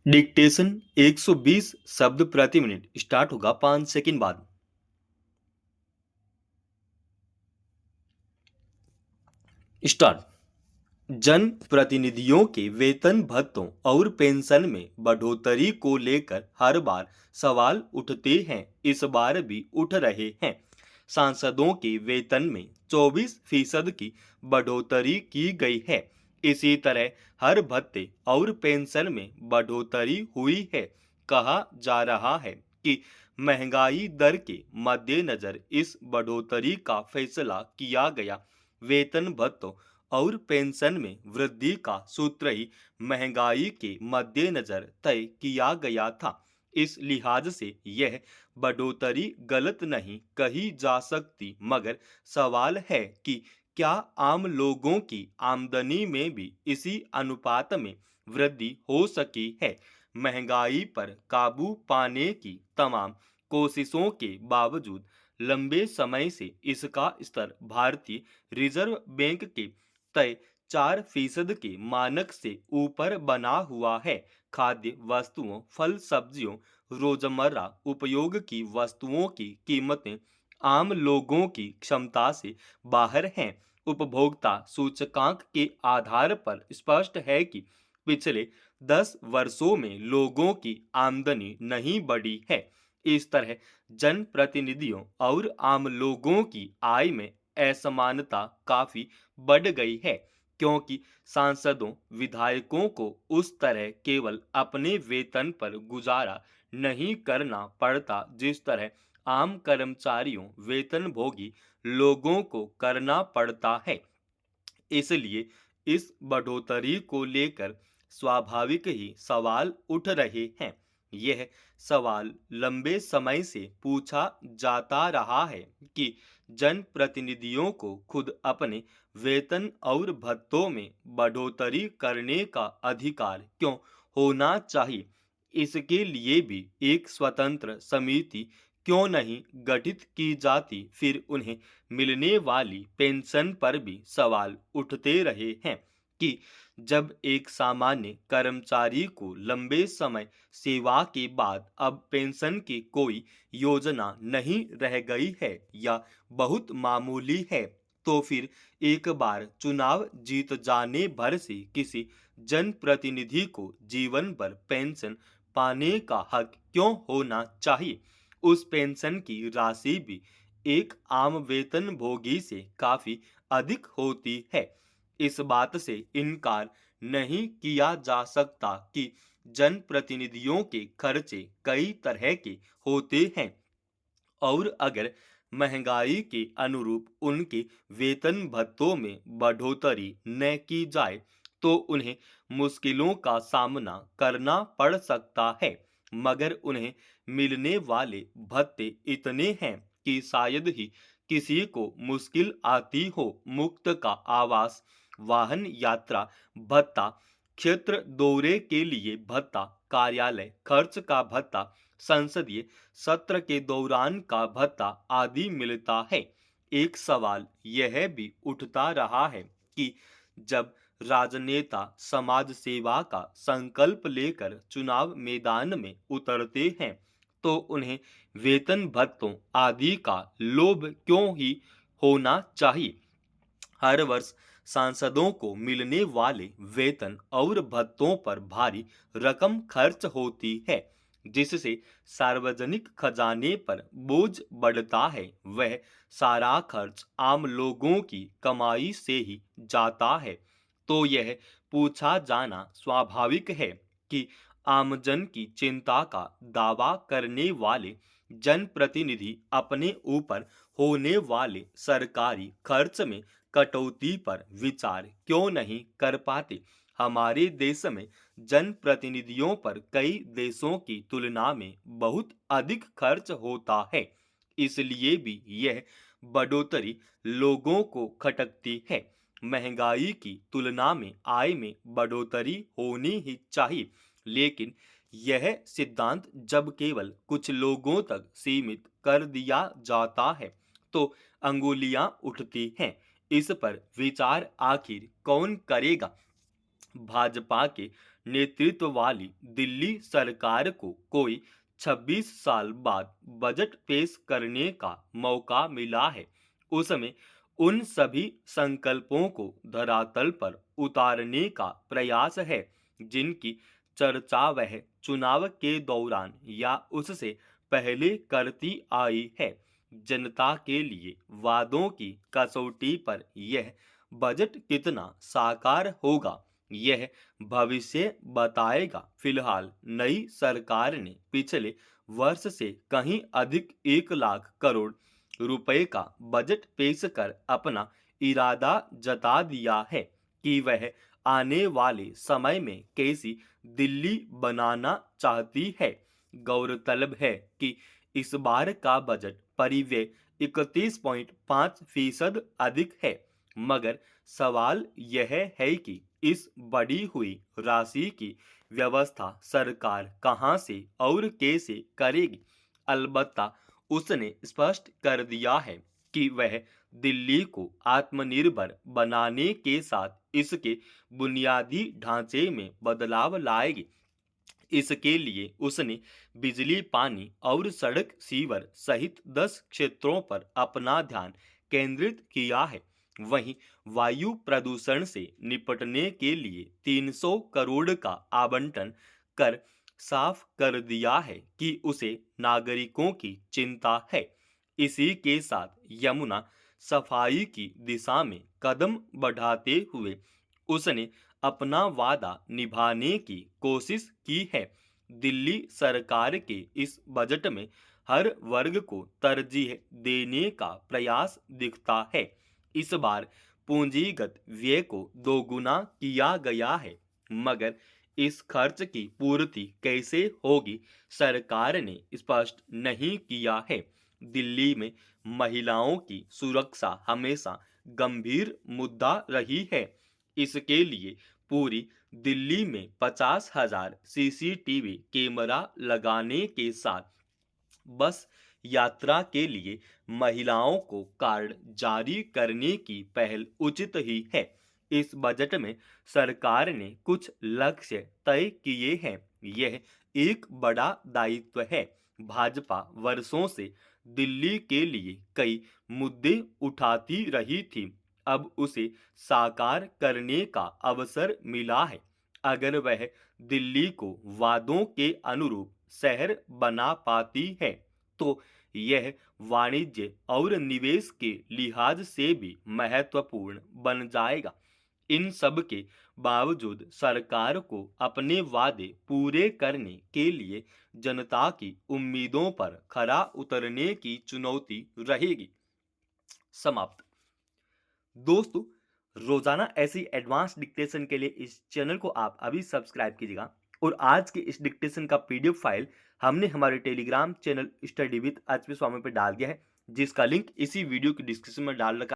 Dictation 120 शब्द प्रति minute start होगा 5 सेकंड बाद। स्टार्ट। जन प्रतिनिधियों के वेतन भत्तों और पेंशन में बढ़ोतरी को लेकर हर बार सवाल उठते हैं, इस बार भी उठ रहे हैं। सांसदों के वेतन में 24% की बढ़ोतरी की गई है। इसी तरह हर भत्ते और पेंशन में बढ़ोतरी हुई है। कहा जा रहा है कि महंगाई दर के मद्देनजर इस बढ़ोतरी का फैसला किया गया। वेतन भत्तों और पेंशन में वृद्धि का सूत्र ही महंगाई के मद्देनजर तय किया गया था। इस लिहाज से यह बढ़ोतरी गलत नहीं कही जा सकती, मगर सवाल है कि क्या आम लोगों की आमदनी में भी इसी अनुपात में वृद्धि हो सकी है। महंगाई पर काबू पाने की तमाम कोशिशों के बावजूद लंबे समय से इसका स्तर भारतीय रिजर्व बैंक के तय 4% के मानक से ऊपर बना हुआ है। खाद्य वस्तुओं, फल सब्जियों, रोजमर्रा उपयोग की वस्तुओं की कीमतें आम लोगों की क्षमता से बाहर हैं। उपभोक्ता सूचकांक के आधार पर स्पष्ट है कि पिछले 10 वर्षों में लोगों की आमदनी नहीं बढ़ी है। इस तरह जनप्रतिनिधियों और आम लोगों की आय में असमानता काफी बढ़ गई है, क्योंकि सांसदों विधायकों को उस तरह केवल अपने वेतन पर गुजारा नहीं करना पड़ता जिस तरह आम कर्मचारियों वेतनभोगी लोगों को करना पड़ता है। इसलिए इस बढ़ोतरी को लेकर स्वाभाविक ही सवाल उठ रहे हैं। यह सवाल लंबे समय से पूछा जाता रहा है कि जनप्रतिनिधियों को खुद अपने वेतन और भत्तों में बढ़ोतरी करने का अधिकार क्यों होना चाहिए। इसके लिए भी एक स्वतंत्र समिति क्यों नहीं गठित की जाती। फिर उन्हें मिलने वाली पेंशन पर भी सवाल उठते रहे हैं कि जब एक सामान्य कर्मचारी को लंबे समय सेवा के बाद अब पेंशन की कोई योजना नहीं रह गई है या बहुत मामूली है, तो फिर एक बार चुनाव जीत जाने भर से किसी जनप्रतिनिधि को जीवन भर पेंशन पाने का हक क्यों होना चाहिए। उस पेंशन की राशि भी एक आम वेतनभोगी से काफी अधिक होती है। इस बात से इनकार नहीं किया जा सकता कि जनप्रतिनिधियों के खर्चे कई तरह के होते हैं और अगर महंगाई के अनुरूप उनके वेतन भत्तों में बढ़ोतरी न की जाए तो उन्हें मुश्किलों का सामना करना पड़ सकता है। मगर उन्हें मिलने वाले भत्ते इतने हैं कि शायद ही किसी को मुश्किल आती हो। मुफ्त का आवास, वाहन यात्रा भत्ता, क्षेत्र दौरे के लिए भत्ता, कार्यालय खर्च का भत्ता, संसदीय सत्र के दौरान का भत्ता आदि मिलता है। एक सवाल यह भी उठता रहा है कि जब राजनेता समाज सेवा का संकल्प लेकर चुनाव मैदान में उतरते हैं तो उन्हें वेतन भत्तों आदि का लोभ क्यों ही होना चाहिए। हर वर्ष सांसदों को मिलने वाले वेतन और भत्तों पर भारी रकम खर्च होती है, जिससे सार्वजनिक खजाने पर बोझ बढ़ता है। वह सारा खर्च आम लोगों की कमाई से ही जाता है। तो यह पूछा जाना स्वाभाविक है कि आमजन की चिंता का दावा करने वाले जनप्रतिनिधि अपने ऊपर होने वाले सरकारी खर्च में कटौती पर विचार क्यों नहीं कर पाते। हमारे देश में जनप्रतिनिधियों पर कई देशों की तुलना में बहुत अधिक खर्च होता है। इसलिए भी यह बढ़ोतरी लोगों को खटकती है। महंगाई की तुलना में आय में बढ़ोतरी होनी ही चाहिए, लेकिन यह सिद्धांत जब केवल कुछ लोगों तक सीमित कर दिया जाता है तो अंगुलियां उठती हैं। इस पर विचार आखिर कौन करेगा। भाजपा के नेतृत्व वाली दिल्ली सरकार को कोई 26 साल बाद बजट पेश करने का मौका मिला है, उसमें उन सभी संकल्पों को धरातल पर उतारने का प्रयास है जिनकी चर्चा वह चुनाव के दौरान या उससे पहले करती आई है। जनता के लिए वादों की कसौटी पर यह बजट कितना साकार होगा, यह भविष्य बताएगा। फिलहाल नई सरकार ने पिछले वर्ष से कहीं अधिक 1 लाख करोड़ रुपए का बजट पेश कर अपना इरादा जता दिया है कि वह आने वाले समय में कैसी दिल्ली बनाना चाहती है। गौरतलब है कि इस बार का बजट परिव्यय 31.5% अधिक है, मगर सवाल यह है कि इस बढ़ी हुई राशि की व्यवस्था सरकार कहां से और कैसे करेगी। अलबत्ता उसने स्पष्ट कर दिया है कि वह दिल्ली को आत्मनिर्भर बनाने के साथ इसके बुनियादी ढांचे में बदलाव लाएगी। इसके लिए उसने बिजली, पानी और सड़क, सीवर सहित 10 क्षेत्रों पर अपना ध्यान केंद्रित किया है। वहीं वायु प्रदूषण से निपटने के लिए 300 करोड़ का आवंटन कर साफ कर दिया है कि उसे नागरिकों की चिंता है। इसी के साथ यमुना सफाई की दिशा में कदम बढ़ाते हुए उसने अपना वादा निभाने की कोशिश की है। दिल्ली सरकार के इस बजट में हर वर्ग को तरजीह देने का प्रयास दिखता है। इस बार पूंजीगत व्यय को दोगुना किया गया है, मगर इस खर्च की पूर्ति कैसे होगी सरकार ने स्पष्ट नहीं किया है। दिल्ली में महिलाओं की सुरक्षा हमेशा गंभीर मुद्दा रही है। इसके लिए पूरी दिल्ली में 50,000 सीसीटीवी कैमरा लगाने के साथ बस यात्रा के लिए महिलाओं को कार्ड जारी करने की पहल उचित ही है। इस बजट में सरकार ने कुछ लक्ष्य तय किए हैं। यह एक बड़ा दायित्व है। भाजपा वर्षों से दिल्ली के लिए कई मुद्दे उठाती रही थी, अब उसे साकार करने का अवसर मिला है। अगर वह दिल्ली को वादों के अनुरूप शहर बना पाती है, तो यह वाणिज्य और निवेश के लिहाज से भी महत्वपूर्ण बन जाएगा। इन सब के बावजूद सरकार को अपने वादे पूरे करने के लिए जनता की उम्मीदों पर खरा उतरने की चुनौती रहेगी। समाप्त। दोस्तों, रोजाना ऐसी एडवांस डिक्टेशन के लिए इस चैनल को आप अभी सब्सक्राइब कीजिएगा और आज के इस डिक्टेशन का पीडीएफ फाइल हमने हमारे Telegram channel study with HP Swami पर डाल दिया है, जिसका लिंक इसी वीडियो की डिस्क्रिप्शन में डाल रखा है।